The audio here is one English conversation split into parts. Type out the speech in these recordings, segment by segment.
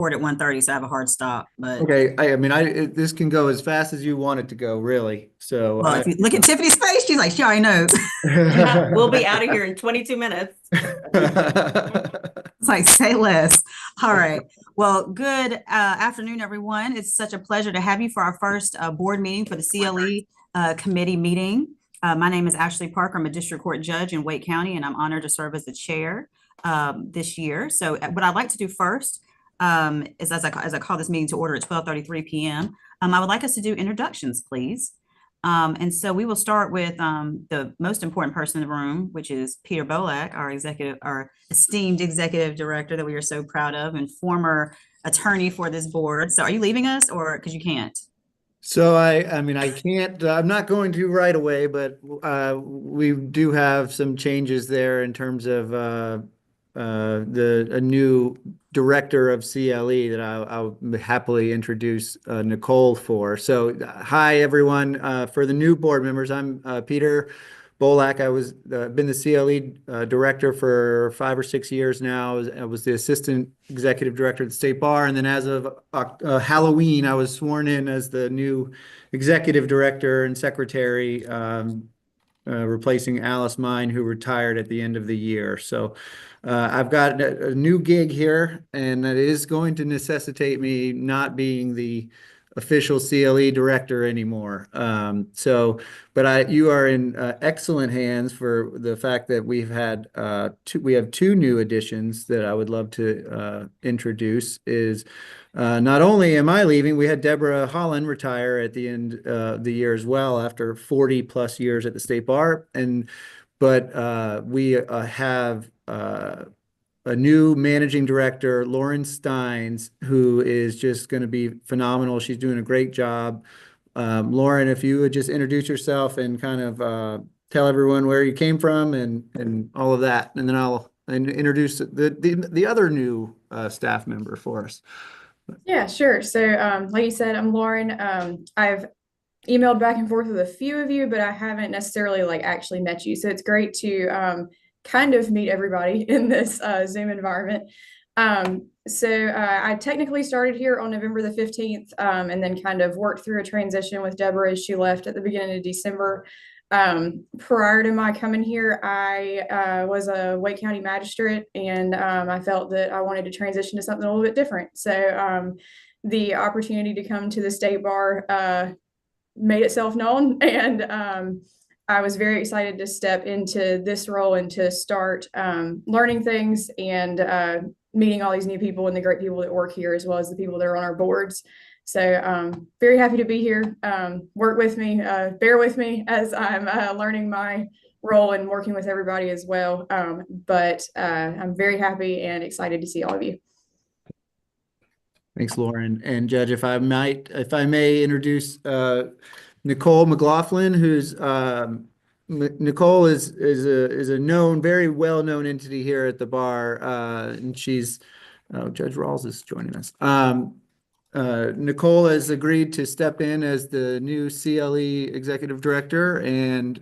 board at 1:30, so I have a hard stop. But Okay, I mean, this can go as fast as you want it to go, really. So well, if you look at Tiffany's face, she's like, she already knows. We'll be out of here in 22 minutes. It's like, say less. All right. Well, good afternoon, everyone. It's such a pleasure to have you for our first board meeting for the CLE committee meeting. My name is Ashley Parker. I'm a district court judge in Wake County, and I'm honored to serve as the chair this year. So what I'd like to do first is as I call this meeting to order at 12:33 p.m., I would like us to do introductions, please. And so we will start with the most important person in the room, which is Peter Bolak, our esteemed executive director that we are so proud of and former attorney for this board. So are you leaving us or because you can't? So I mean, I can't, I'm not going to right away, but we do have some changes there in terms of a new director of CLE that I'll happily introduce Nicole for. So hi, everyone. For the new board members, I'm Peter Bolak. I was been the CLE director for 5 or 6 years now. I was the assistant executive director at the state bar, and then as of Halloween, I was sworn in as the new executive director and secretary, replacing Alice Mine, who retired at the end of the year. So I've got a new gig here, and that is going to necessitate me not being the official CLE director anymore. But you are in excellent hands for the fact that we have two new additions that I would love to introduce. Is not only am I leaving, we had Deborah Holland retire at the end of the year as well after 40 plus years at the state bar, but we have a new managing director, Lauren Steins, who is just going to be phenomenal. She's doing a great job. Lauren, if you would just introduce yourself and kind of tell everyone where you came from and all of that, and then I'll introduce the other new staff member for us. Yeah, sure. So, like you said, I'm Lauren. I've emailed back and forth with a few of you, but I haven't necessarily like actually met you. So it's great to kind of meet everybody in this Zoom environment. I technically started here on November the 15th, and then kind of worked through a transition with Deborah as she left at the beginning of December. Prior to my coming here, I was a Wake County magistrate, and I felt that I wanted to transition to something a little bit different. So the opportunity to come to the state bar made itself known, and I was very excited to step into this role and to start learning things and meeting all these new people and the great people that work here, as well as the people that are on our boards. So very happy to be here. Work with me, bear with me as I'm learning my role and working with everybody as well. But I'm very happy and excited to see all of you. Thanks, Lauren. And Judge, if I may introduce Nicole McLaughlin, who's Nicole is a known, very well-known entity here at the bar, and Judge Rawls is joining us. Nicole has agreed to step in as the new CLE executive director, and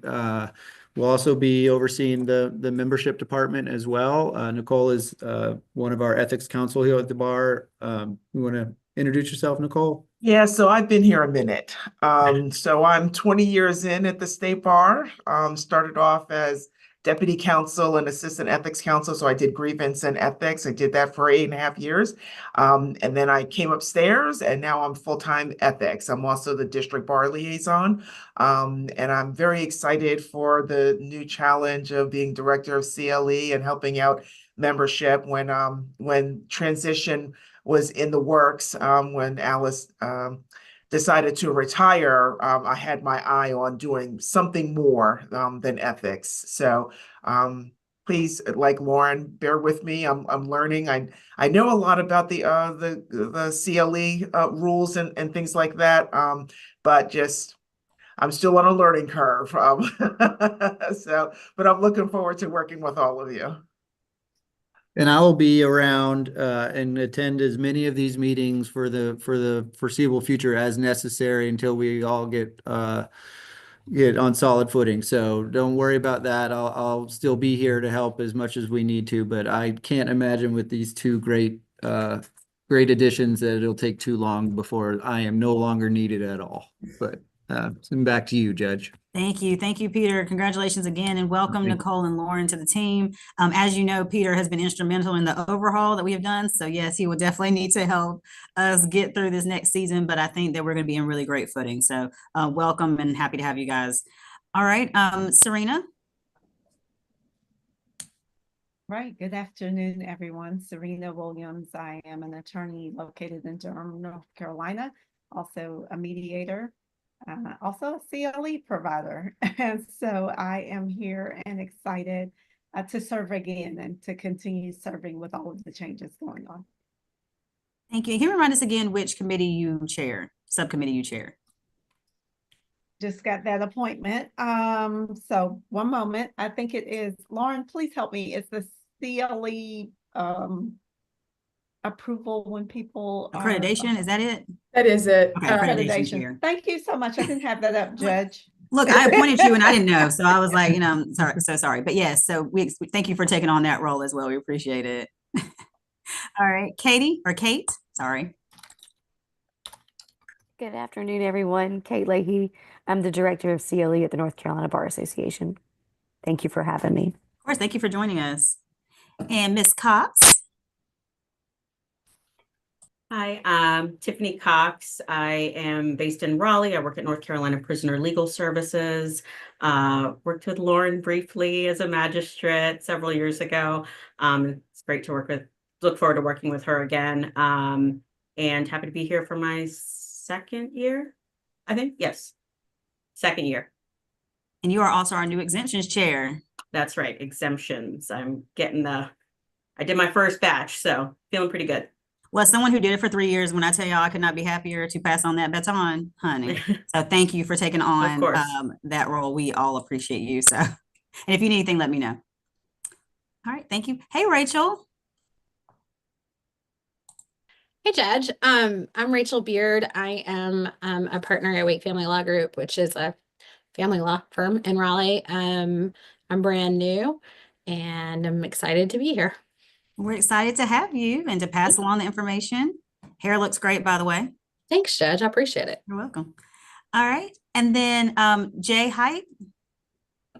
will also be overseeing the membership department as well. Nicole is one of our ethics counsel here at the bar. You want to introduce yourself, Nicole? Yeah, so I've been here a minute. So I'm 20 years in at the state bar. Started off as deputy counsel and assistant ethics counsel. So I did grievance and ethics. I did that for 8.5 years. And then I came upstairs and now I'm full-time ethics. I'm also the district bar liaison. And I'm very excited for the new challenge of being director of CLE and helping out membership when transition was in the works. When Alice decided to retire, I had my eye on doing something more than ethics. So please, like Lauren, bear with me. I'm learning. I know a lot about the CLE rules and things like that, but just I'm still on a learning curve. But I'm looking forward to working with all of you. And I will be around and attend as many of these meetings for the foreseeable future as necessary until we all get on solid footing. So don't worry about that. I'll still be here to help as much as we need to, but I can't imagine with these two great great additions that it'll take too long before I am no longer needed at all. But back to you, Judge. Thank you. Thank you, Peter. Congratulations again and welcome Thank you. Nicole and Lauren to the team. As you know, Peter has been instrumental in the overhaul that we have done. So yes, he will definitely need to help us get through this next season, but I think that we're going to be in really great footing. So welcome and happy to have you guys. All right, Serena. Right. Good afternoon, everyone. Serena Williams. I am an attorney located in Durham, North Carolina, also a mediator, also a CLE provider. And so I am here and excited to serve again and to continue serving with all of the changes going on. Thank you. Can you remind us again which committee you chair, subcommittee you chair? Just got that appointment. So one moment. I think it is, Lauren, please help me. It's the CLE approval when people are- Accreditation, is that it? That is it. Okay, accreditation chair. Thank you so much. I didn't have that up, Judge. Look, I appointed you and I didn't know. So I was like, you know, I'm sorry, so sorry. But yes, so we thank you for taking on that role as well. We appreciate it. All right, Katie or Kate, sorry. Good afternoon, everyone. Kate Leahy. I'm the director of CLE at the North Carolina Bar Association. Thank you for having me. Of course, thank you for joining us. And Ms. Cox. Hi, I'm Tiffany Cox. I am based in Raleigh. I work at North Carolina Prisoner Legal Services. Worked with Lauren briefly as a magistrate several years ago. It's great to work with, look forward to working with her again. And happy to be here for my second year, I think. Yes, second year. And you are also our new exemptions chair. That's right, exemptions. I did my first batch, so feeling pretty good. Well, as someone who did it for 3 years, when I tell y'all I could not be happier to pass on that baton, honey. So thank you for taking on course. that role. We all appreciate you. So, and if you need anything, let me know. All right, thank you. Hey, Rachel. Hey, Judge. I'm Rachel Beard. I am a partner at Wake Family Law Group, which is a family law firm in Raleigh. I'm brand new and I'm excited to be here. We're excited to have you and to pass along the information. Hair looks great, by the way. Thanks, Judge. I appreciate it. You're welcome. All right. And then Jay Height.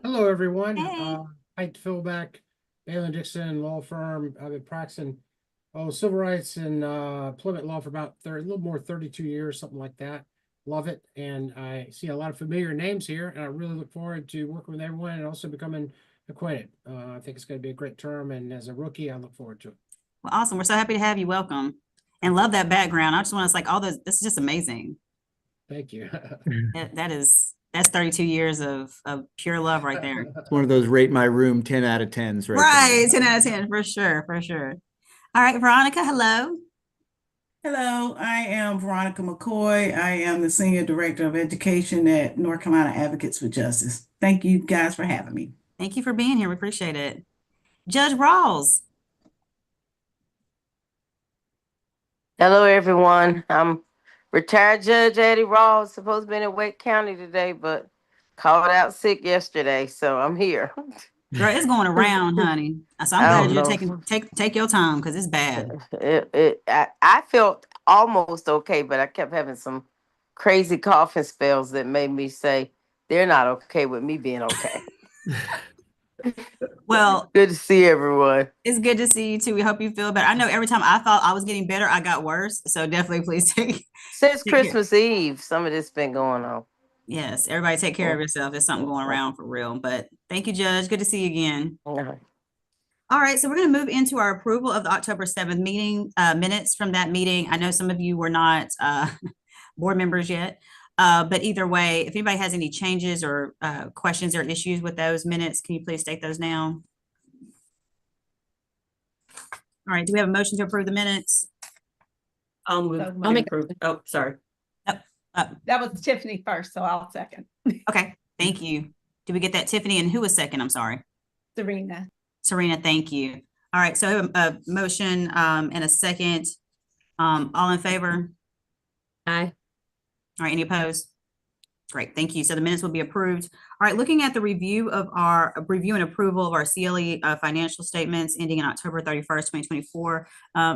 Hello, everyone. Hey. Height Philback, Balin Dixon Law Firm. I've been practicing civil rights and employment law for about a little more 32 years, something like that. Love it. And I see a lot of familiar names here, and I really look forward to working with everyone and also becoming acquainted. I think it's going to be a great term. And as a rookie, I look forward to it. Well, awesome. We're so happy to have you. Welcome. And love that background. I just want to like all this is just amazing. Thank you. That's 32 years of pure love right there. It's one of those rate my room 10 out of 10s, right? Right. 10 out of 10 for sure. For sure. All right, Veronica, hello. Hello, I am Veronica McCoy. I am the Senior Director of Education at North Carolina Advocates for Justice. Thank you guys for having me. Thank you for being here. We appreciate it. Judge Rawls. Hello, everyone. I'm retired Judge Eddie Rawls, supposed to be in Wake County today, but called out sick yesterday, so I'm here. Girl, it's going around, honey. So I'm glad you're take your time because it's bad. I felt almost okay, but I kept having some crazy coughing spells that made me say they're not okay with me being okay. Well, good to see everyone. It's good to see you too. We hope you feel better. I know every time I thought I was getting better, I got worse. So definitely please take since Christmas Eve, some of this been going on. Yes, everybody take care of yourself. There's something going around for real. But thank you, Judge. Good to see you again. All right, so we're going to move into our approval of the October 7th meeting minutes from that meeting. I know some of you were not board members yet, but either way, if anybody has any changes or questions or issues with those minutes, can you please state those now? All right, do we have a motion to approve the minutes? I'll make approve. Oh, sorry. That was Tiffany first, so I'll second. Okay, thank you. Did we get that, Tiffany? And who was second? I'm sorry. Serena. Serena, thank you. All right, so a motion and a second. All in favor? Aye. All right, any opposed? Great, thank you. So the minutes will be approved. All right, looking at the review and approval of our CLE financial statements ending on October 31st, 2024.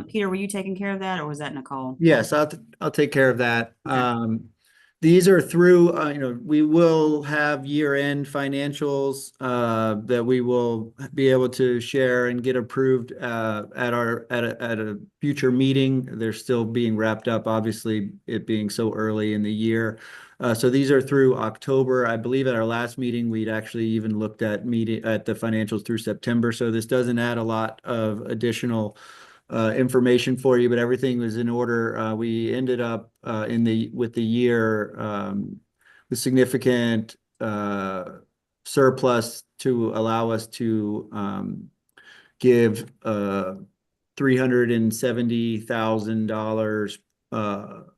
Peter, were you taking care of that, or was that Nicole? Yes, I'll take care of that. Okay. These are through, we will have year-end financials that we will be able to share and get approved at a future meeting. They're still being wrapped up, obviously, it being so early in the year. So these are through October. I believe at our last meeting, we'd actually even looked at the financials through September. So this doesn't add a lot of additional information for you, but everything was in order. We ended up with the year with significant surplus to allow us to give $370,000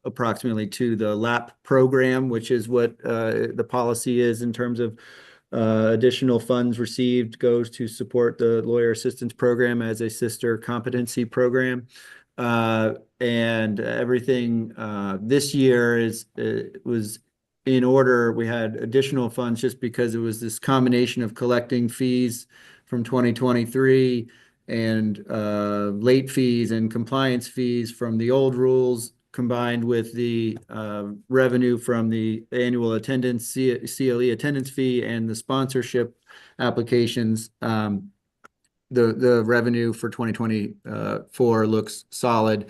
approximately to the LAP program, which is what the policy is in terms of additional funds received goes to support the lawyer assistance program as a sister competency program. And everything this year was in order. We had additional funds just because it was this combination of collecting fees from 2023 and late fees and compliance fees from the old rules, combined with the revenue from the annual attendance, CLE attendance fee, and the sponsorship applications. The revenue for 2024 looks solid.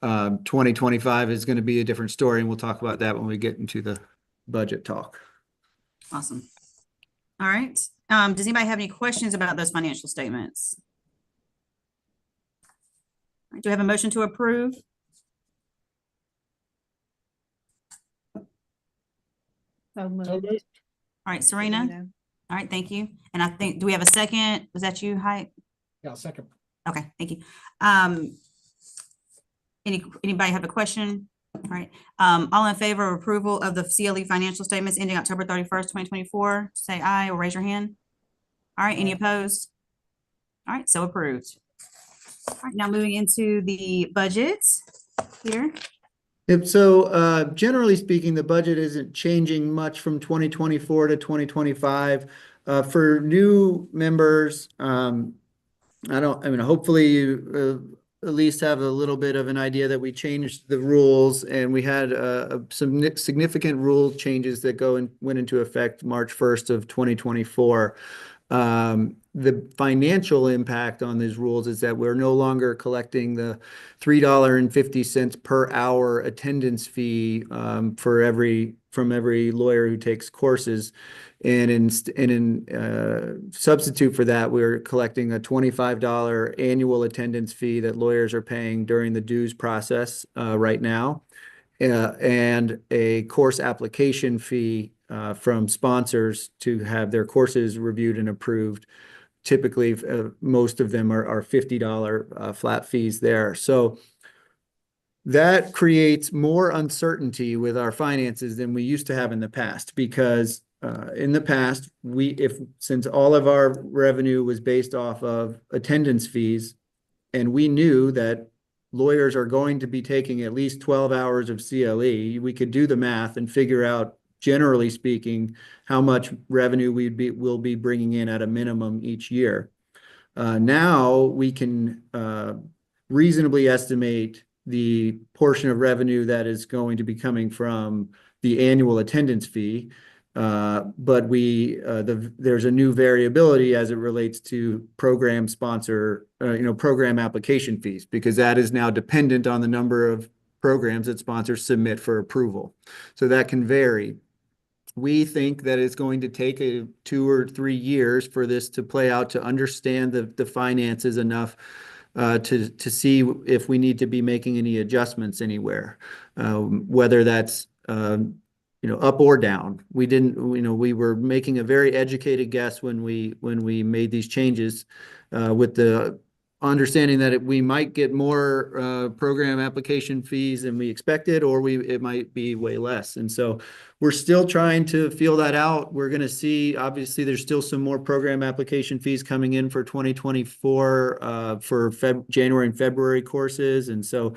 2025 is going to be a different story, and we'll talk about that when we get into the budget talk. Awesome. All right. Does anybody have any questions about those financial statements? All right, do we have a motion to approve? So moved. All right, Serena. All right, thank you. And I think, do we have a second? Was that you, Hyde? Yeah, second. Okay, thank you. Anybody have a question? All right. All in favor of approval of the CLE financial statements ending October 31st, 2024, say aye or raise your hand. All right, any opposed? All right, so approved. All right, now moving into the budgets. Peter? Yep, so generally speaking, the budget isn't changing much from 2024 to 2025. For new members, hopefully you at least have a little bit of an idea that we changed the rules, and we had some significant rule changes that went into effect March 1st of 2024. The financial impact on these rules is that we're no longer collecting the $3.50 per hour attendance fee from every lawyer who takes courses. And in substitute for that, we're collecting a $25 annual attendance fee that lawyers are paying during the dues process right now, and a course application fee from sponsors to have their courses reviewed and approved. Typically, most of them are $50 flat fees there. So that creates more uncertainty with our finances than we used to have in the past, because in the past, since all of our revenue was based off of attendance fees, and we knew that lawyers are going to be taking at least 12 hours of CLE, we could do the math and figure out, generally speaking, how much revenue we'll be bringing in at a minimum each year. Now we can reasonably estimate the portion of revenue that is going to be coming from the annual attendance fee, but there's a new variability as it relates to program application fees, because that is now dependent on the number of programs that sponsors submit for approval. So that can vary. We think that it's going to take 2 or 3 years for this to play out, to understand the finances enough to see if we need to be making any adjustments anywhere, whether that's up or down. We were making a very educated guess when we made these changes, with the understanding that we might get more program application fees than we expected, or it might be way less. And so we're still trying to feel that out. We're going to see, obviously, there's still some more program application fees coming in for 2024 for January and February courses. And so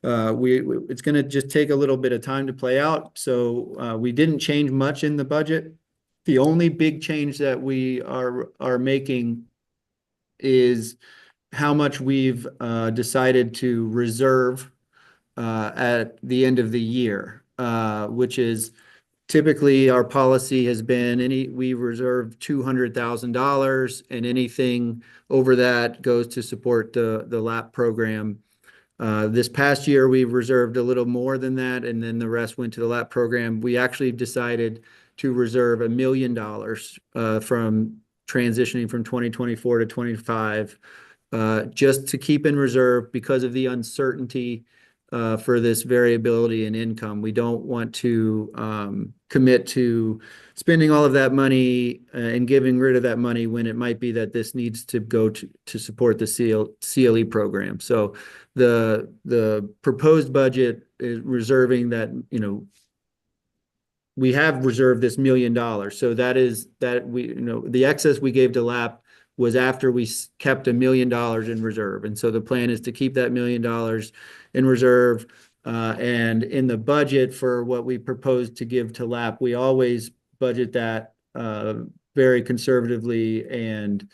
It's going to just take a little bit of time to play out. So we didn't change much in the budget. The only big change that we are making is how much we've decided to reserve at the end of the year, which is typically our policy has been we reserve $200,000, and anything over that goes to support the LAP program. This past year, we reserved a little more than that, and then the rest went to the LAP program. We actually decided to reserve $1 million from transitioning from 2024 to 25, just to keep in reserve because of the uncertainty for this variability in income. We don't want to commit to spending all of that money and giving rid of that money when it might be that this needs to go to support the CLE program. So the proposed budget is reserving that, we have reserved this $1 million. So the excess we gave to LAP was after we kept $1 million in reserve. And so the plan is to keep that $1 million in reserve. And in the budget for what we proposed to give to LAP, we always budget that very conservatively. And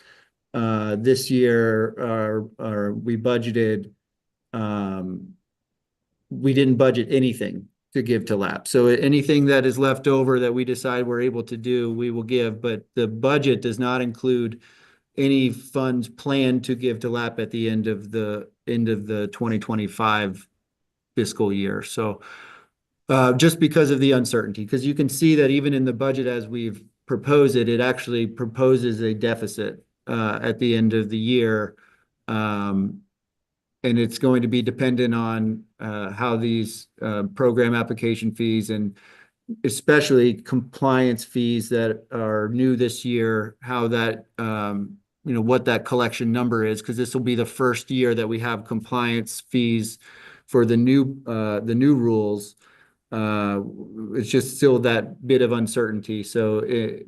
this year, we budgeted, we didn't budget anything to give to LAP. So anything that is left over that we decide we're able to do, we will give. But the budget does not include any funds planned to give to LAP at the end of the 2025 fiscal year. So just because of the uncertainty, because you can see that even in the budget as we've proposed it, it actually proposes a deficit at the end of the year. And it's going to be dependent on how these program application fees and especially compliance fees that are new this year, how that, what that collection number is, because this will be the first year that we have compliance fees for the new rules. It's just still that bit of uncertainty. So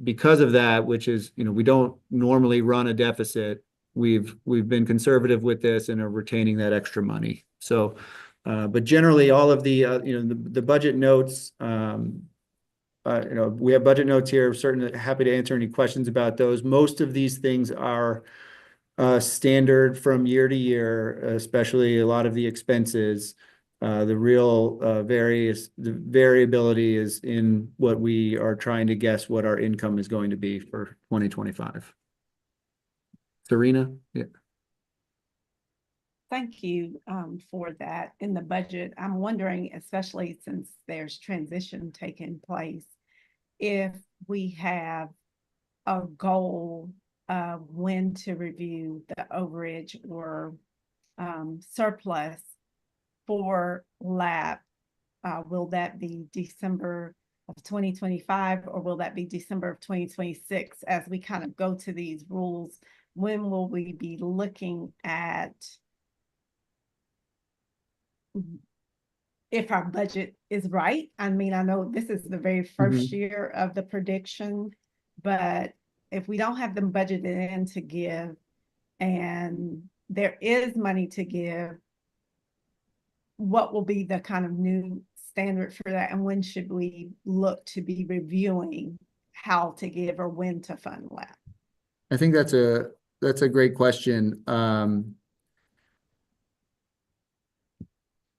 because of that, which is, we don't normally run a deficit, we've been conservative with this and are retaining that extra money. So, but generally all of the, the budget notes, we have budget notes here. Certainly happy to answer any questions about those. Most of these things are standard from year to year, especially a lot of the expenses. The real the variability is in what we are trying to guess what our income is going to be for 2025. Serena? Yeah. Thank you for that. In the budget, I'm wondering, especially since there's transition taking place, if we have a goal of when to review the overage or surplus for LAP. Will that be December of 2025 or will that be December of 2026 as we kind of go to these rules? When will we be looking at if our budget is right? I mean, I know this is the very first year of the prediction, but if we don't have them budgeted in to give and there is money to give, what will be the kind of new standard for that? And when should we look to be reviewing how to give or when to fund LAP? I think that's a great question.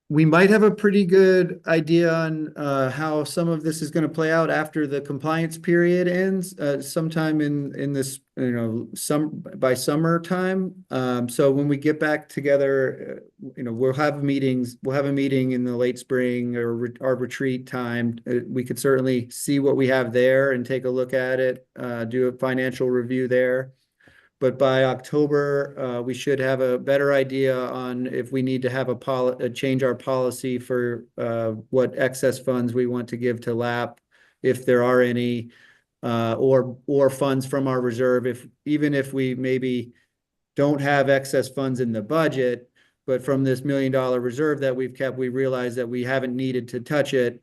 We might have a pretty good idea on how some of this is going to play out after the compliance period ends, sometime in this, by summertime. So when we get back together, we'll have meetings. We'll have a meeting in the late spring or our retreat time. We could certainly see what we have there and take a look at it, do a financial review there. But by October, we should have a better idea on if we need to have change our policy for what excess funds we want to give to LAP, if there are any, or funds from our reserve. Even if we maybe don't have excess funds in the budget, but from this $1 million reserve that we've kept, we realize that we haven't needed to touch it.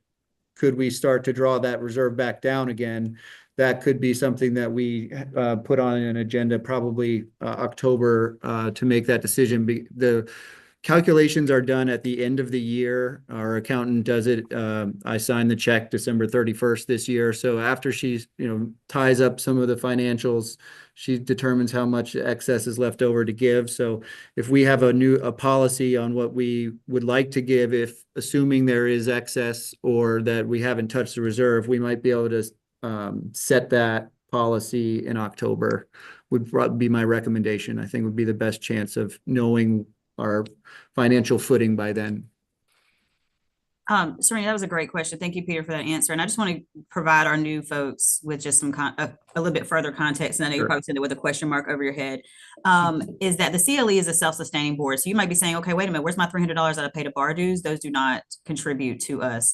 Could we start to draw that reserve back down again? That could be something that we put on an agenda probably October to make that decision. calculations are done at the end of the year. Our accountant does it. I signed the check December 31st this year. So after she's, ties up some of the financials, she determines how much excess is left over to give. So if we have a policy on what we would like to give, if assuming there is excess or that we haven't touched the reserve, we might be able to set that policy in October would be my recommendation. I think would be the best chance of knowing our financial footing by then. Serena, that was a great question. Thank you, Peter, for that answer. And I just want to provide our new folks with just some a little bit further context. And I know you probably said it with a question mark over your head. Is that the CLE is a self-sustaining board. So you might be saying, okay, wait a minute, where's my $300 that I paid to bar dues? Those do not contribute to us.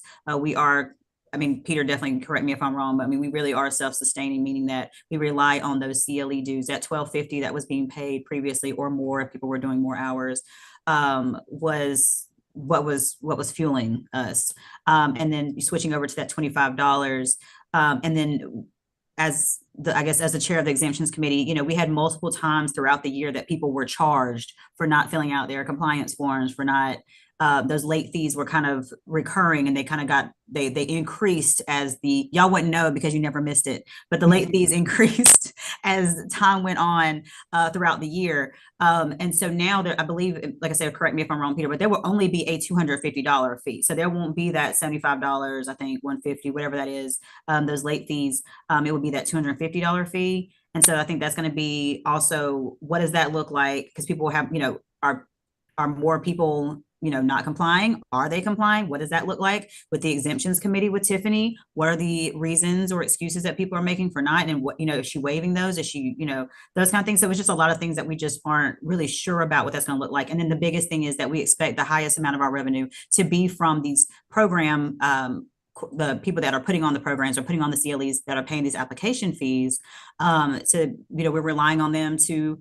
Peter, definitely correct me if I'm wrong, but we really are self-sustaining, meaning that we rely on those CLE dues. That $12.50 that was being paid previously or more if people were doing more hours was what was fueling us. And then switching over to that $25. And then as the chair of the exemptions committee, we had multiple times throughout the year that people were charged for not filling out their compliance forms, for not those late fees were kind of recurring, and they kind of they increased as y'all wouldn't know because you never missed it, but the late fees increased as time went on throughout the year. And so now I believe, like I said, correct me if I'm wrong, Peter, but there will only be a $250 fee. So there won't be that $75, I think $150, whatever that is, those late fees. It would be that $250 fee. And so I think that's going to be also, what does that look like? Because people have, are more people not complying? Are they complying? What does that look like with the exemptions committee with Tiffany? What are the reasons or excuses that people are making for not? And what, is she waiving those? Is she, those kind of things. So it's just a lot of things that we just aren't really sure about what that's going to look like. And then the biggest thing is that we expect the highest amount of our revenue to be from these program, the people that are putting on the programs or putting on the CLEs that are paying these application fees. We're relying on them to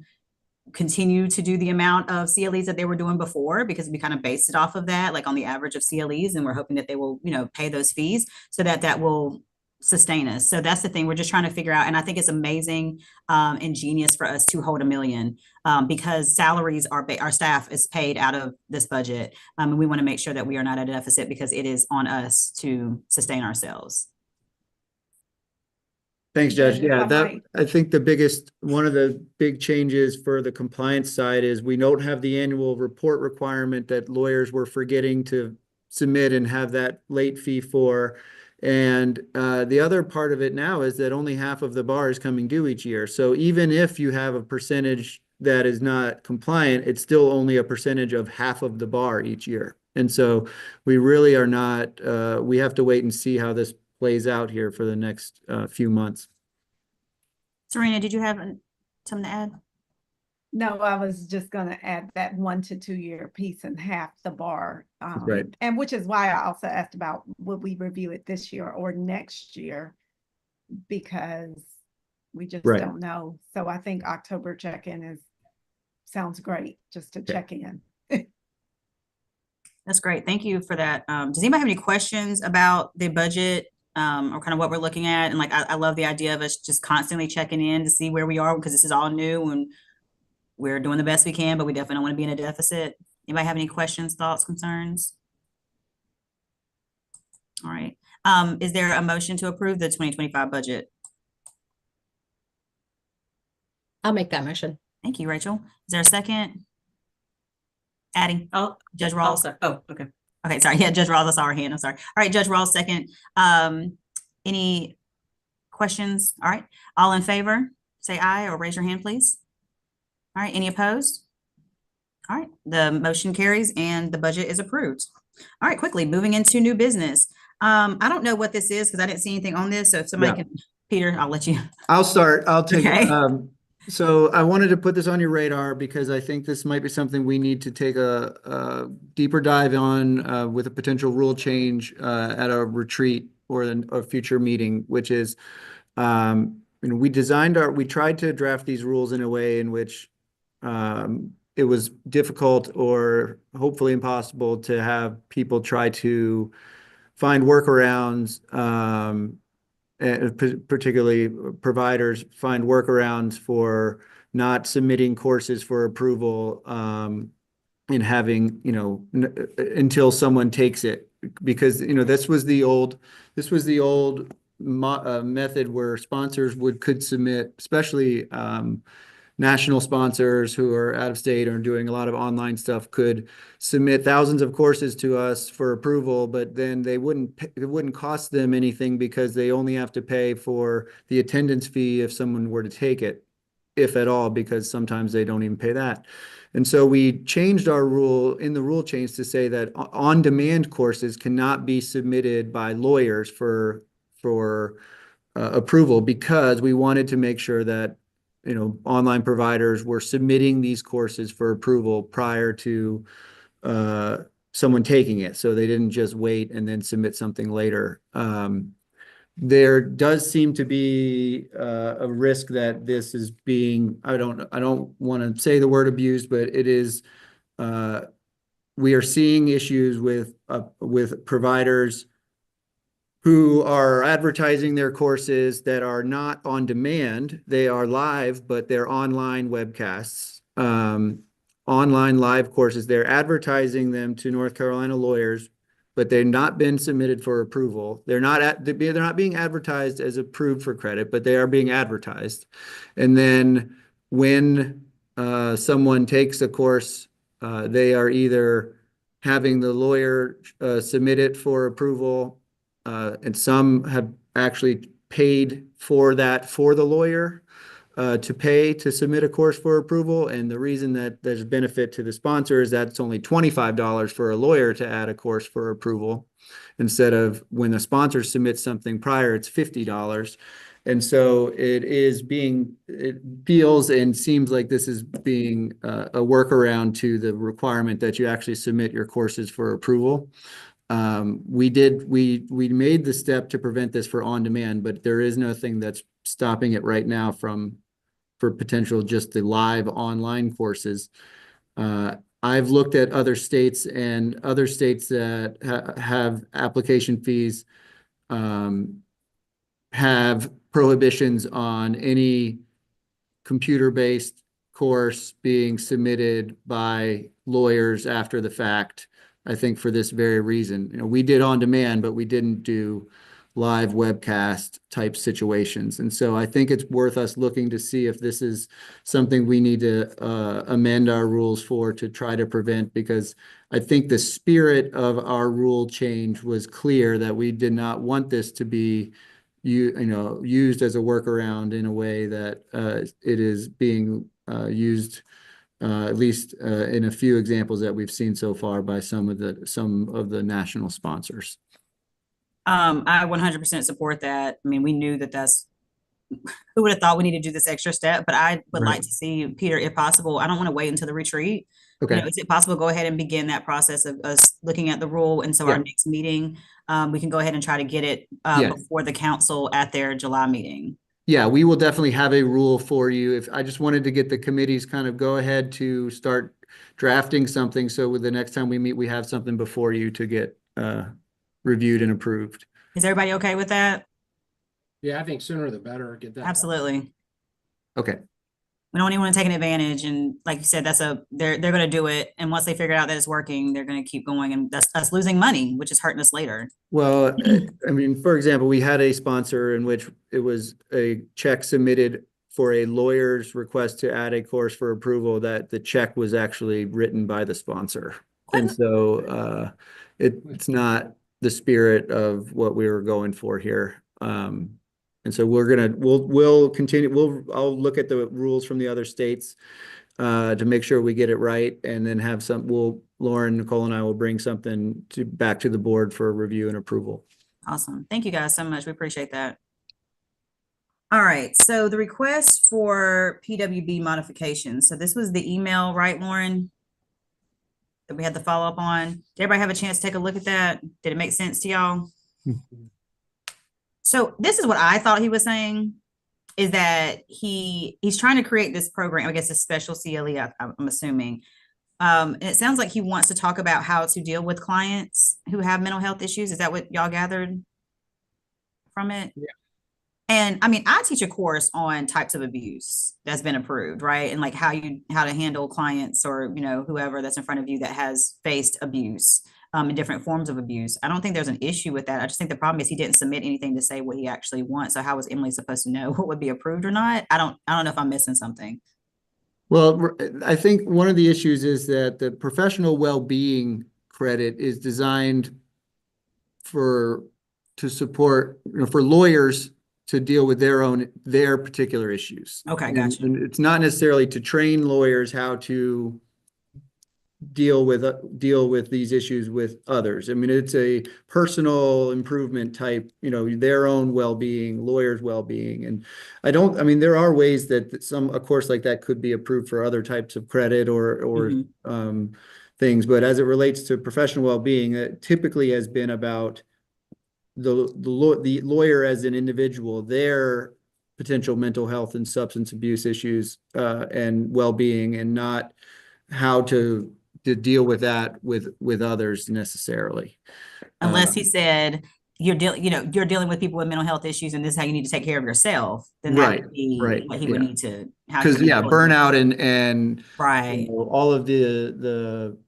continue to do the amount of CLEs that they were doing before, because we kind of based it off of that, like on the average of CLEs, and we're hoping that they will, pay those fees so that will sustain us. So that's the thing we're just trying to figure out. And I think it's amazing and genius for us to hold $1 million because salaries our staff is paid out of this budget. And we want to make sure that we are not at a deficit because it is on us to sustain ourselves. Thanks, Judge. Yeah, I think one of the big changes for the compliance side is we don't have the annual report requirement that lawyers were forgetting to submit and have that late fee for. And the other part of it now is that only half of the bar is coming due each year. So even if you have a percentage that is not compliant, it's still only a percentage of half of the bar each year. And so we really are not, we have to wait and see how this plays out here for the next few months. Serena, did you have something to add? No, I was just going to add that 1 to 2 year piece and half the bar. Right. And which is why I also asked about, would we review it this year or next year? Because we just don't know. So I think October check-in sounds great, just to check in. That's great. Thank you for that. Does anybody have any questions about the budget or kind of what we're looking at? And I love the idea of us just constantly checking in to see where we are, because this is all new and we're doing the best we can, but we definitely don't want to be in a deficit. Anybody have any questions, thoughts, concerns? All right. Is there a motion to approve the 2025 budget? I'll make that motion. Thank you, Rachel. Is there a second? Addie. Oh, Judge Rawls. Oh, okay. Okay, sorry. Yeah, Judge Rawls, I saw her hand. I'm sorry. All right, Judge Rawls, second. Any questions? All right. All in favor, say aye or raise your hand, please. All right. Any opposed? All right. The motion carries and the budget is approved. All right. Quickly moving into new business. I don't know what this is because I didn't see anything on this. So if somebody can, Peter, I'll let you. I'll start. I'll take it. Okay. So I wanted to put this on your radar because I think this might be something we need to take a deeper dive on with a potential rule change at a retreat or a future meeting, which is, we tried to draft these rules in a way in which it was difficult or hopefully impossible to have people try to find workarounds, particularly providers find workarounds for not submitting courses for approval and having, until someone takes it, because, this was the old method where sponsors could submit, especially national sponsors who are out of state or doing a lot of online stuff, could submit thousands of courses to us for approval, but then it wouldn't cost them anything because they only have to pay for the attendance fee if someone were to take it, if at all, because sometimes they don't even pay that. And so we changed our rule in the rule change to say that on-demand courses cannot be submitted by lawyers for approval, because we wanted to make sure that online providers were submitting these courses for approval prior to someone taking it, so they didn't just wait and then submit something later. There does seem to be a risk that this is being, I don't want to say the word abused, but it is, we are seeing issues with providers who are advertising their courses that are not on demand. They are live, but they're online webcasts, online live courses. They're advertising them to North Carolina lawyers, but they've not been submitted for approval. They're not being advertised as approved for credit, but they are being advertised. And then when someone takes a course, they are either having the lawyer submit it for approval, and some have actually paid for that for the lawyer to pay to submit a course for approval. And the reason that there's benefit to the sponsor is that it's only $25 for a lawyer to add a course for approval, instead of when the sponsor submits something prior, it's $50. And so it feels and seems like this is being a workaround to the requirement that you actually submit your courses for approval. We made the step to prevent this for on demand, but there is nothing that's stopping it right now for potential just the live online courses. I've looked at other states, and other states that have application fees have prohibitions on any computer-based course being submitted by lawyers after the fact. I think for this very reason, we did on demand, but we didn't do live webcast type situations. And so I think it's worth us looking to see if this is something we need to amend our rules for, to try to prevent, because I think the spirit of our rule change was clear that we did not want this to be used as a workaround in a way that it is being used, at least in a few examples that we've seen so far by some of the national sponsors. I 100% support that. I mean, we knew who would have thought we need to do this extra step, but I would like to see, Peter, if possible, I don't want to wait until the retreat. Okay. Is it possible to go ahead and begin that process of us looking at the rule? And so our next meeting, we can go ahead and try to get it before the council at their July meeting. Yeah, we will definitely have a rule for you. I just wanted to get the committees kind of go ahead to start drafting something, so with the next time we meet, we have something before you to get reviewed and approved. Is everybody okay with that? Yeah, I think sooner the better. Get that. Absolutely. Okay. We don't even want to take an advantage, and like you said, they're going to do it, and once they figure out that it's working, they're going to keep going, and that's us losing money, which is hurting us later. Well, I mean, for example, we had a sponsor in which it was a check submitted for a lawyer's request to add a course for approval, that the check was actually written by the sponsor. And so it's not the spirit of what we were going for here. And so we'll continue. I'll look at the rules from the other states to make sure we get it right, and then have Lauren, Nicole, and I will bring something back to the board for review and approval. Awesome. Thank you guys so much. We appreciate that. All right. So the request for PWB modifications. So this was the email, right, Lauren, that we had to follow up on. Did everybody have a chance to take a look at that? Did it make sense to y'all? So this is what I thought he was saying, is that he's trying to create this program, I guess a special CLE, I'm assuming. And it sounds like he wants to talk about how to deal with clients who have mental health issues. Is that what y'all gathered from it? Yeah. And I mean, I teach a course on types of abuse that's been approved, right? And like how to handle clients or, whoever that's in front of you that has faced abuse, in different forms of abuse. I don't think there's an issue with that. I just think the problem is he didn't submit anything to say what he actually wants. So how was Emily supposed to know what would be approved or not? I don't know if I'm missing something. Well, I think one of the issues is that the professional well-being credit is designed to support, for lawyers to deal with their particular issues. Okay, gotcha. And it's not necessarily to train lawyers how to deal with these issues with others. I mean, it's a personal improvement type, their own well-being, lawyers' well-being. And I mean, there are ways that a course like that could be approved for other types of credit or things. But as it relates to professional well-being, it typically has been about the lawyer as an individual, their potential mental health and substance abuse issues and well-being, and not how to deal with that with others necessarily. Unless he said you're dealing with people with mental health issues and this is how you need to take care of yourself, then that would be what he would need to. Because burnout and right, all of the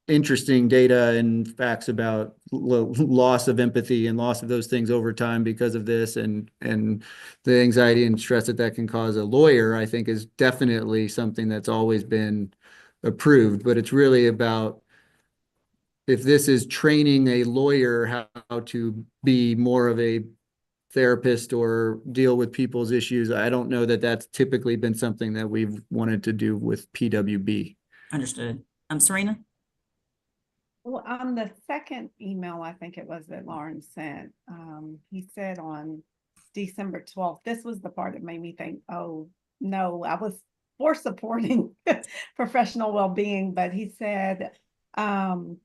interesting data and facts about loss of empathy and loss of those things over time because of this, and the anxiety and stress that can cause a lawyer, I think, is definitely something that's always been approved. But it's really about if this is training a lawyer how to be more of a therapist or deal with people's issues. I don't know that that's typically been something that we've wanted to do with PWB. Understood. Serena? Well, on the second email, I think it was that Lauren sent, he said on December 12th, this was the part that made me think, oh, no, I was for supporting professional well-being, but he said the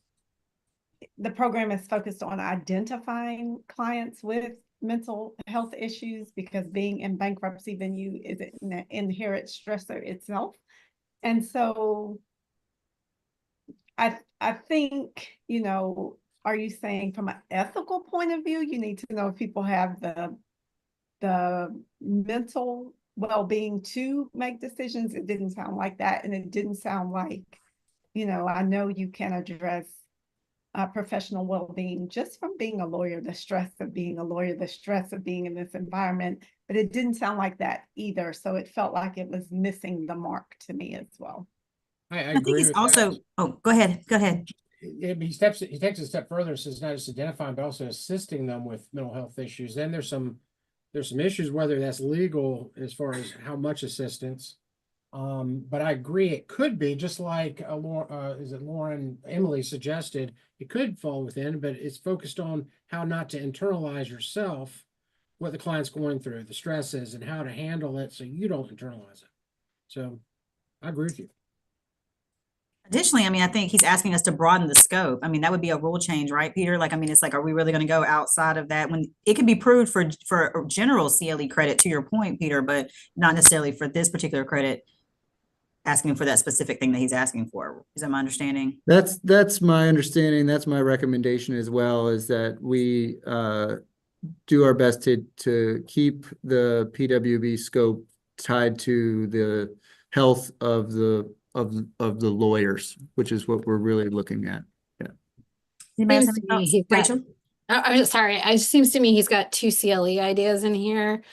program is focused on identifying clients with mental health issues because being in bankruptcy venue is an inherent stressor itself. And so I think, are you saying from an ethical point of view, you need to know if people have the mental well-being to make decisions? It didn't sound like that. And it didn't sound like, I know you can address professional well-being just from being a lawyer, the stress of being a lawyer, the stress of being in this environment, but it didn't sound like that either. So it felt like it was missing the mark to me as well. I think agree it's with also that. Oh, go ahead. He takes it a step further and says not just identifying, but also assisting them with mental health issues. Then there's some issues, whether that's legal as far as how much assistance. But I agree, it could be just like Emily suggested, it could fall within, but it's focused on how not to internalize yourself, what the client's going through, the stresses, and how to handle it so you don't internalize it. So I agree with you. Additionally, I mean, I think he's asking us to broaden the scope. I mean, that would be a rule change, right, Peter? Like, I mean, it's like, are we really going to go outside of that when it can be proved for general CLE credit, to your point, Peter, but not necessarily for this particular credit, asking for that specific thing that he's asking for. Is that my understanding? That's my understanding. That's my recommendation as well, is that we do our best to keep the PWB scope tied to the health of the lawyers, which is what we're really looking at. Yeah. Anybody Seems else have to me any he's thoughts? got- Rachel? I'm sorry. It seems to me he's got two CLE ideas in here.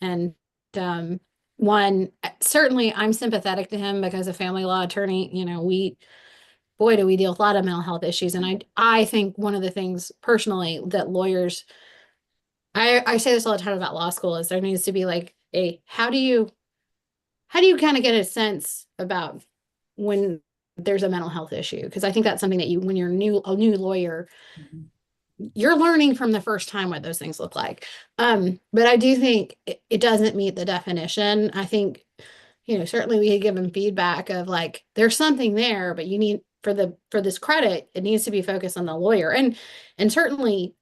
And one, certainly I'm sympathetic to him because a family law attorney, boy, do we deal with a lot of mental health issues. And I think one of the things personally that lawyers, I say this all the time about law school, is there needs to be like how do you kind of get a sense about when there's a mental health issue? Because I think that's something that when you're a new lawyer, you're learning from the first time what those things look like. But I do think it doesn't meet the definition. I think, certainly we had given feedback of like, there's something there, but you need for this credit, it needs to be focused on the lawyer. And certainly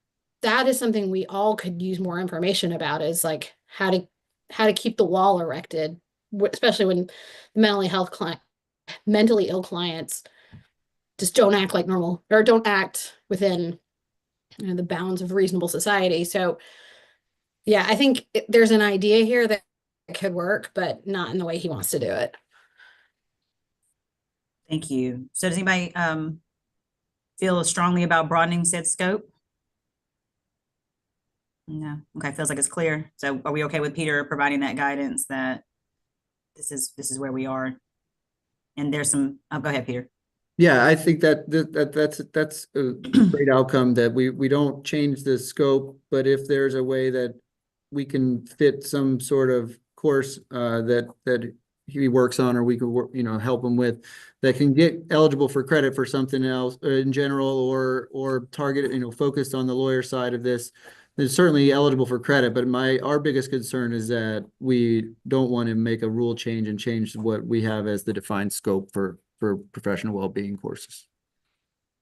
that is something we all could use more information about, is like how to keep the wall erected, especially when mentally ill clients just don't act like normal or don't act within the bounds of reasonable society. So yeah, I think there's an idea here that could work, but not in the way he wants to do it. Thank you. So does anybody feel strongly about broadening said scope? No. Okay, feels like it's clear. So are we okay with Peter providing that guidance that this is where we are? And there's some, oh, go ahead, Peter. Yeah, I think that's a great outcome, that we don't change the scope, but if there's a way that we can fit some sort of course that he works on, or we could work, help him with, that can get eligible for credit for something else in general, or target, focused on the lawyer side of this, is certainly eligible for credit. But our biggest concern is that we don't want to make a rule change and change what we have as the defined scope for professional well-being courses.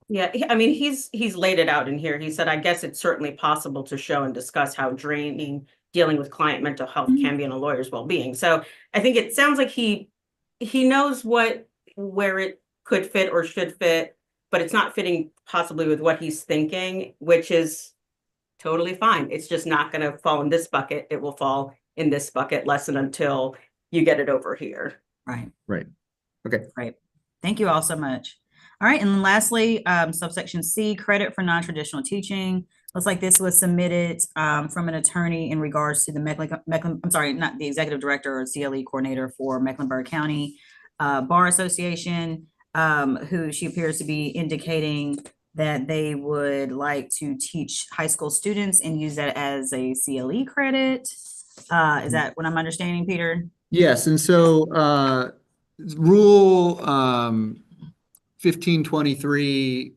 Yeah, I mean, he's laid it out in here. He said, I guess it's certainly possible to show and discuss how draining dealing with client mental health can be in a lawyer's well-being. So I think it sounds like he knows where it could fit or should fit, but it's not fitting possibly with what he's thinking, which is totally fine. It's just not going to fall in this bucket. It will fall in this bucket lesson until you get it over here. Right. Right. Okay. Great. Thank you all so much. All right. And then lastly, subsection C, credit for non-traditional teaching. Looks like this was submitted from an attorney in regards to the I'm sorry, not the executive director or CLE coordinator for Mecklenburg County Bar Association, who she appears to be indicating that they would like to teach high school students and use that as a CLE credit. Is that what I'm understanding, Peter? Yes. And so Rule 1523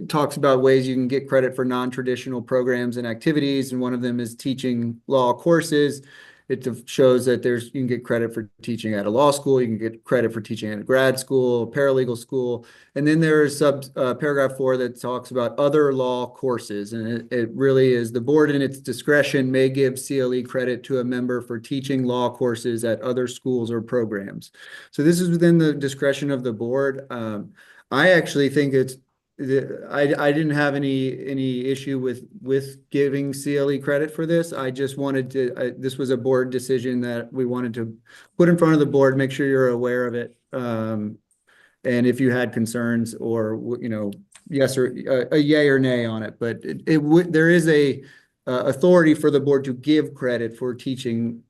talks about ways you can get credit for non-traditional programs and activities, and one of them is teaching law courses. It shows that you can get credit for teaching at a law school, you can get credit for teaching at a grad school, paralegal school, and then there is paragraph 4 that talks about other law courses, and it really is the board in its discretion may give CLE credit to a member for teaching law courses at other schools or programs. So this is within the discretion of the board. I actually think I didn't have any issue with giving CLE credit for this. I just wanted to, this was a board decision that we wanted to put in front of the board, make sure you're aware of it. And if you had concerns or, yes or a yay or nay on it, but there is a authority for the board to give credit for teaching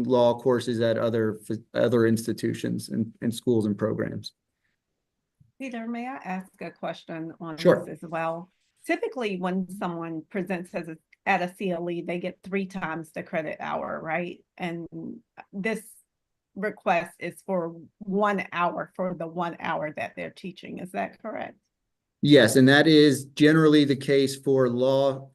law courses at other institutions and schools and programs. Peter, may I ask a question on Sure. this as well? Typically, when someone presents at a CLE, they get 3 times the credit hour, right? And this request is for 1 hour for the 1 hour that they're teaching. Is that correct? Yes, and that is generally the case for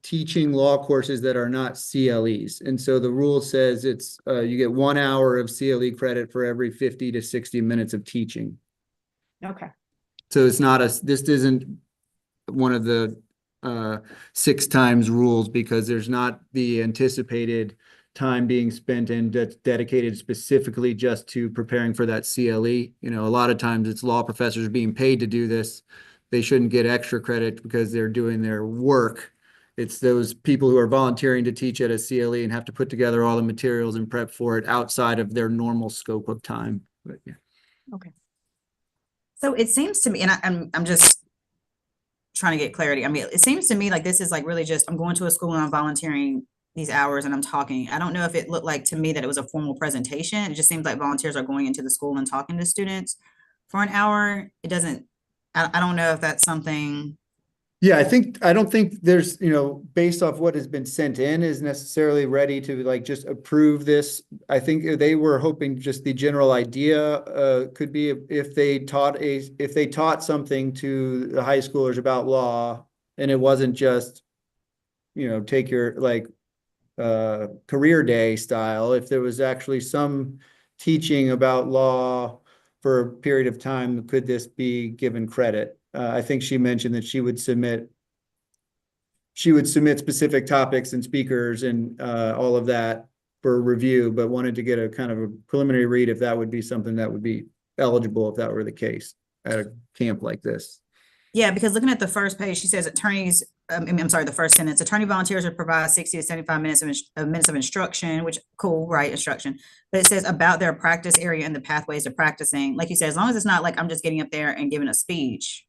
teaching law courses that are not CLEs. And so the rule says it's you get 1 hour of CLE credit for every 50 to 60 minutes of teaching. Okay. So it's not this isn't one of the 6 times rules, because there's not the anticipated time being spent and that's dedicated specifically just to preparing for that CLE. A lot of times it's law professors being paid to do this. They shouldn't get extra credit because they're doing their work. It's those people who are volunteering to teach at a CLE and have to put together all the materials and prep for it outside of their normal scope of time. But, yeah. Okay. So it seems to me, and I'm just trying to get clarity. I mean, it seems to me like this is like really just, I'm going to a school and I'm volunteering these hours and I'm talking. I don't know if it looked like to me that it was a formal presentation. It just seems like volunteers are going into the school and talking to students for an hour. It doesn't, I don't know if that's something. Yeah, I don't think there's, based off what has been sent in, is necessarily ready to like just approve this. I think they were hoping just the general idea could be if they taught something to the high schoolers about law, and it wasn't just, take your career day style. If there was actually some teaching about law for a period of time, could this be given credit? I think she mentioned that she would submit specific topics and speakers and all of that for review, but wanted to get a kind of a preliminary read if that would be something that would be eligible if that were the case at a camp like this. Yeah, because looking at the first page, she says attorneys I'm sorry, the first sentence, attorney volunteers would provide 60 to 75 minutes of instruction, which cool, right? Instruction. But it says about their practice area and the pathways to practicing. Like you said, as long as it's not like I'm just getting up there and giving a speech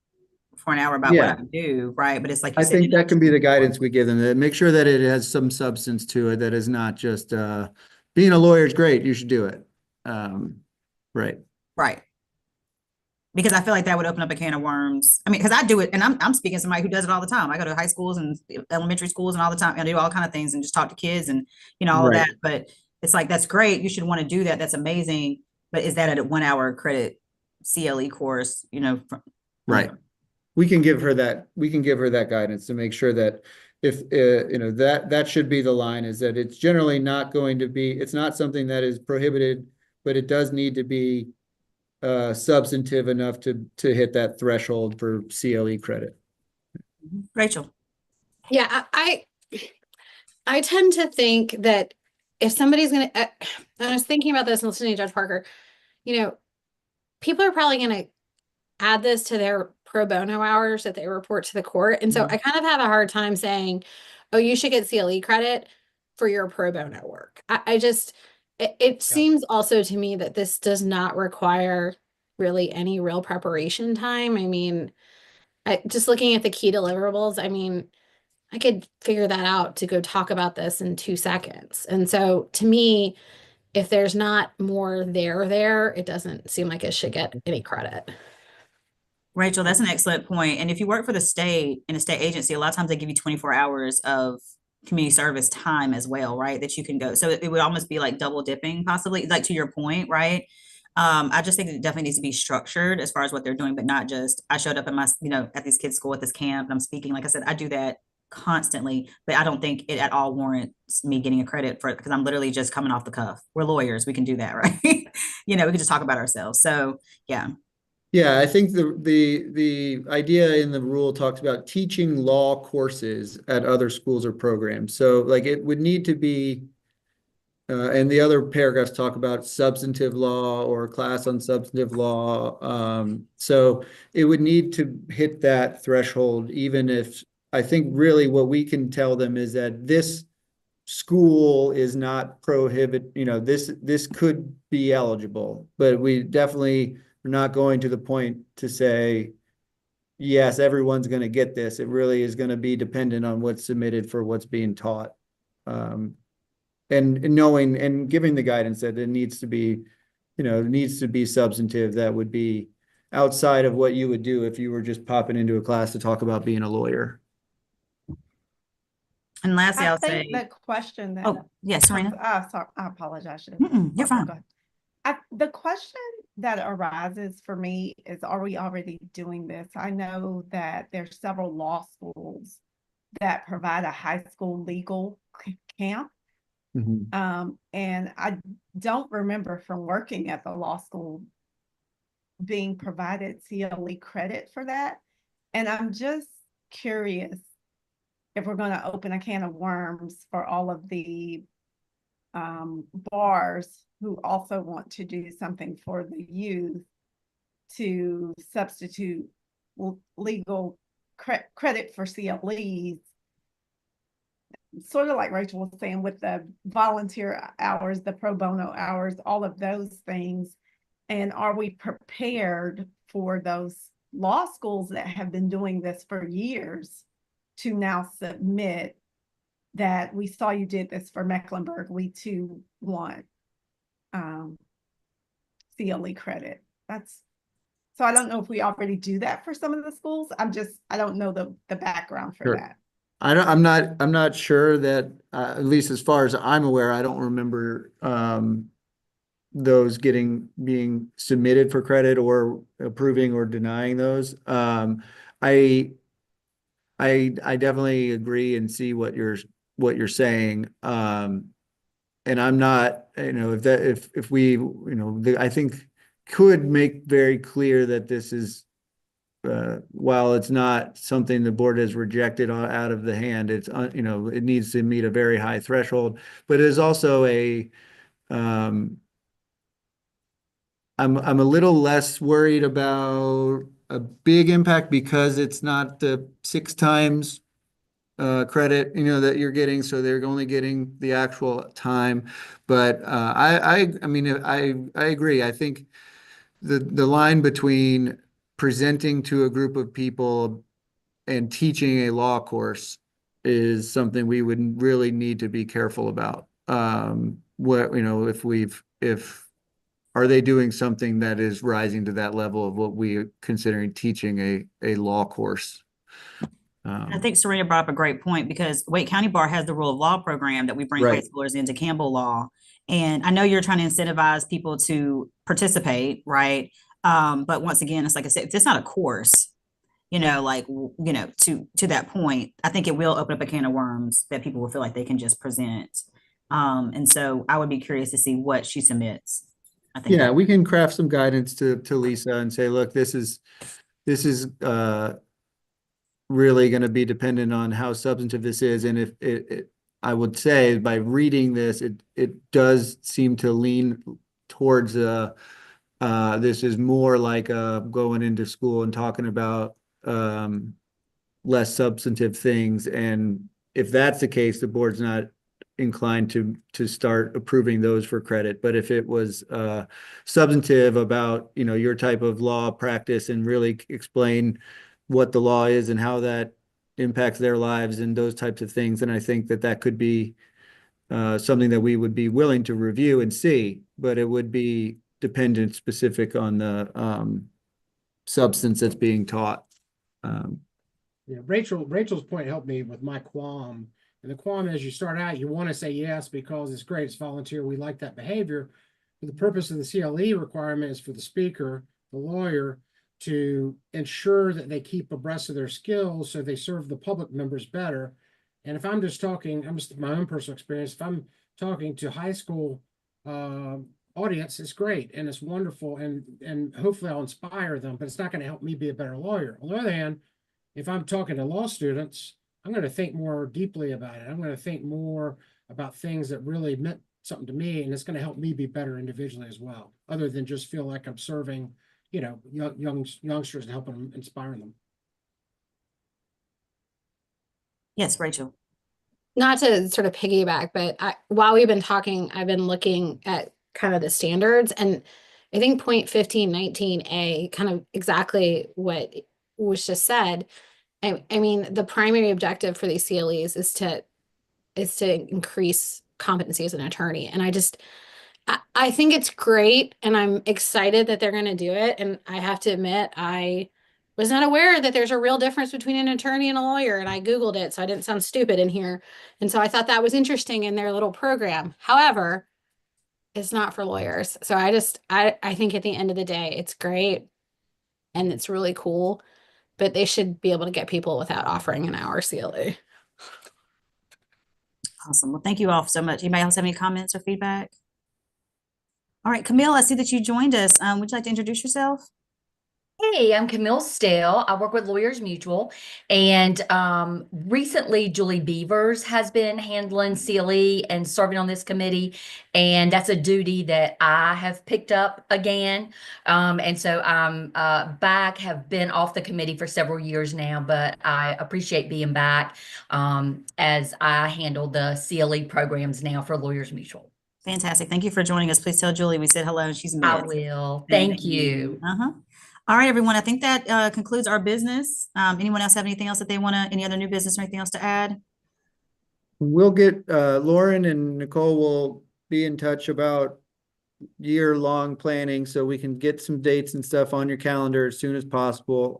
for an hour about what Yeah. I do, right? But it's like you I said, think that can be the guidance we give them, that make sure that it has some substance to it, that is not just, being a lawyer is great, you should do it. Right. right. Because I feel like that would open up a can of worms. I mean, because I do it, and I'm speaking to somebody who does it all the time. I go to high schools and elementary schools and all the time, and I do all kind of things and just talk to kids and all of Right. that. But it's like that's great. You should want to do that. That's amazing. But is that a 1 hour credit CLE course? Right. We can give her that guidance to make sure that if, that should be the line, is that it's generally not going to be, it's not something that is prohibited, but it does need to be substantive enough to hit that threshold for CLE credit. Rachel. Yeah, I tend to think that if somebody's going to, I was thinking about this and listening to Judge Parker, people are probably going to add this to their pro bono hours that they report to the court. And so I kind of have a hard time saying, oh, you should get CLE credit for your pro bono work. It seems also to me that this does not require really any real preparation time. I mean, just looking at the key deliverables, I mean, I could figure that out to go talk about this in 2 seconds. And so to me, if there's not more there, it doesn't seem like it should get any credit. Rachel, that's an excellent point. And if you work for the state in a state agency, a lot of times they give you 24 hours of community service time as well, right? That you can go. So it would almost be like double dipping, possibly, like to your point, right? I just think it definitely needs to be structured as far as what they're doing, but not just I showed up in my, at these kids' school at this camp and I'm speaking. Like I said, I do that constantly, but I don't think it at all warrants me getting a credit for it because I'm literally just coming off the cuff. We're lawyers, we can do that, right? We can just talk about ourselves. So yeah. Yeah, I think the idea in the rule talks about teaching law courses at other schools or programs. So like it would need to be, and the other paragraphs talk about substantive law or a class on substantive law. So it would need to hit that threshold, even if I think really what we can tell them is that this school is not prohibit, this could be eligible, but we definitely are not going to the point to say, yes, everyone's going to get this. It really is going to be dependent on what's submitted for what's being taught. And knowing and giving the guidance that it needs to be, substantive, that would be outside of what you would do if you were just popping into a class to talk about being a lawyer. And lastly, I I'll think say, the question that oh, yes, Serena. sorry, I apologize. You're fine. Go ahead. The question that arises for me is, are we already doing this? I know that there's several law schools that provide a high school legal camp. And I don't remember from working at the law school being provided CLE credit for that. And I'm just curious if we're going to open a can of worms for all of the bars who also want to do something for the youth to substitute legal credit for CLEs, sort of like Rachel was saying with the volunteer hours, the pro bono hours, all of those things. And are we prepared for those law schools that have been doing this for years to now submit that we saw you did this for Mecklenburg, we too want CLE credit? So I don't know if we already do that for some of the schools. I don't know the background for that. I'm not sure that, at least as far as I'm aware, I don't remember those being submitted for credit or approving or denying those. I definitely agree and see what you're saying. And I'm not, if we, I think could make very clear that this is, while it's not something the board has rejected out of the hand, it's, it needs to meet a very high threshold, but it is also I'm a little less worried about a big impact because it's not the 6 times credit, that you're getting, so they're only getting the actual time. But I mean, I agree. I think the line between presenting to a group of people and teaching a law course is something we would really need to be careful about. What, if are they doing something that is rising to that level of what we are considering teaching a law course? I think Serena brought up a great point, because Wake County Bar has the rule of law program that we bring high Right. schoolers into Campbell Law. And I know you're trying to incentivize people to participate, right? But once again, it's like I said, if it's not a course, to that point, I think it will open up a can of worms that people will feel like they can just present. And so I would be curious to see what she submits. I think Yeah, we can craft some guidance to Lisa and say, look, this is really going to be dependent on how substantive this is. And if I would say by reading this, it does seem to lean towards this is more like going into school and talking about less substantive things. And if that's the case, the board's not inclined to start approving those for credit. But if it was substantive about, your type of law practice and really explain what the law is and how that impacts their lives and those types of things, then I think that could be something that we would be willing to review and see, but it would be dependent specific on the substance that's being taught. Yeah, Rachel's point helped me with my qualm. And the qualm is, you start out, you want to say yes because it's great, it's volunteer, we like that behavior. But the purpose of the CLE requirement is for the speaker, the lawyer, to ensure that they keep abreast of their skills so they serve the public members better. And if I'm just talking, I'm just my own personal experience, if I'm talking to high school audience, it's great and it's wonderful, and hopefully I'll inspire them, but it's not going to help me be a better lawyer. On the other hand, if I'm talking to law students, I'm going to think more deeply about it. I'm going to think more about things that really meant something to me, and it's going to help me be better individually as well, other than just feel like I'm serving, youngsters and helping them, inspiring them. Yes, Rachel. Not to sort of piggyback, but while we've been talking, I've been looking at kind of the standards, and I think point 1519A, kind of exactly what was just said. I mean, the primary objective for these CLEs is to increase competency as an attorney. And I think it's great, and I'm excited that they're going to do it. And I have to admit, I was not aware that there's a real difference between an attorney and a lawyer, and I Googled it, so I didn't sound stupid in here. And so I thought that was interesting in their little program. However, it's not for lawyers. So I think at the end of the day, it's great and it's really cool, but they should be able to get people without offering an hour CLE. Awesome. Well, thank you all so much. Anybody else have any comments or feedback? All right, Camille, I see that you joined us. Would you like to introduce yourself? Hey, I'm Camille Stale. I work with Lawyers Mutual, and recently Julie Beavers has been handling CLE and serving on this committee, and that's a duty that I have picked up again. And so I'm back, have been off the committee for several years now, but I appreciate being back as I handle the CLE programs now for Lawyers Mutual. Fantastic. Thank you for joining us. Please tell Julie we said hello and she's missed. I will. Thank you. All right, everyone. I think that concludes our business. Anyone else have anything else that they want to, any other new business or anything else to add? We'll get Lauren and Nicole will be in touch about year-long planning so we can get some dates and stuff on your calendar as soon as possible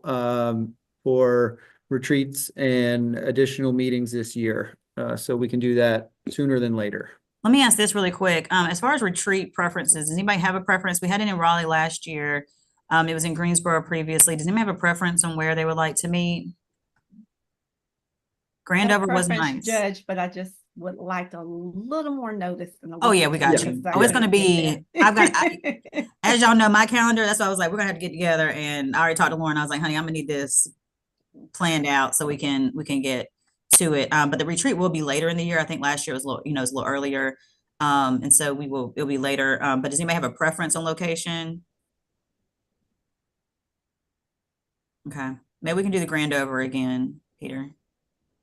for retreats and additional meetings this year. So we can do that sooner than later. Let me ask this really quick. As far as retreat preferences, does anybody have a preference? We had it in Raleigh last year. It was in Greensboro previously. Does anybody have a preference on where they would like to meet? Grandover was nice. Judge, but I just would like a little more notice. Oh yeah, we got you. Oh, it's going to be, as y'all know, my calendar, that's why I was like, we're going to have to get together. And I already talked to Lauren. I was like, honey, I'm going to need this planned out so we can get to it. But the retreat will be later in the year. I think last year was a little, it was a little earlier. And so it'll be later. But does anybody have a preference on location? Okay, maybe we can do the Grandover again, Peter.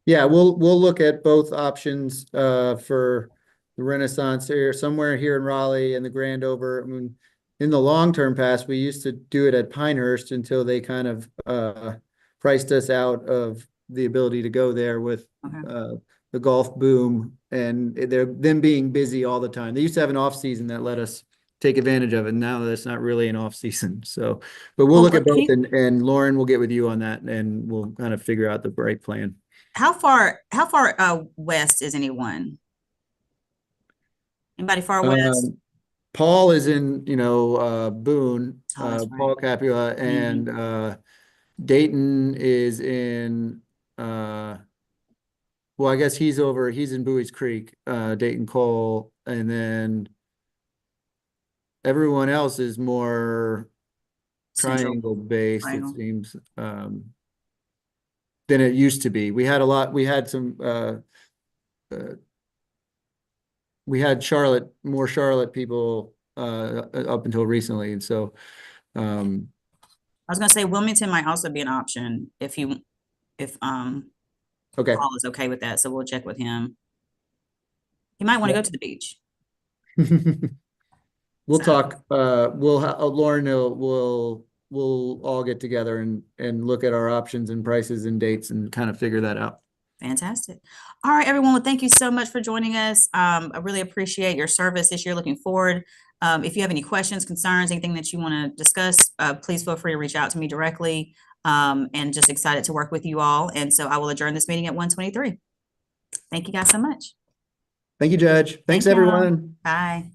Yeah, we'll look at both options for the Renaissance here, somewhere here in Raleigh and the Grand Over. I mean, in the long-term past, we used to do it at Pinehurst until they kind of priced us out of the ability to go there with the golf boom and them being busy all the time. They used to have an off season that let us take advantage of it. Now that's not really an off season. So, but we'll look at both, and Lauren will get with you on that, and we'll kind of figure out the right plan. How far west is anyone? Anybody far west? Paul is in, Boone, Oh, that's Paul Capua, and Dayton is in, well, I guess he's in Bowie's Creek, Dayton Cole, and then everyone else is more triangle based, it seems, than it used to be. We had more Charlotte people up until recently, and so I was gonna say Wilmington might also be an option if okay, Paul is okay with that. So we'll check with him. He might want to go to the beach. We'll talk. Lauren we'll all get together and look at our options and prices and dates and kind of figure that out. Fantastic. All right, everyone. Well, thank you so much for joining us. I really appreciate your service this year. Looking forward. If you have any questions, concerns, anything that you want to discuss, please feel free to reach out to me directly. And just excited to work with you all. And so I will adjourn this meeting at 1:23. Thank you guys so much. Thank you, Judge. Thanks, everyone. Bye.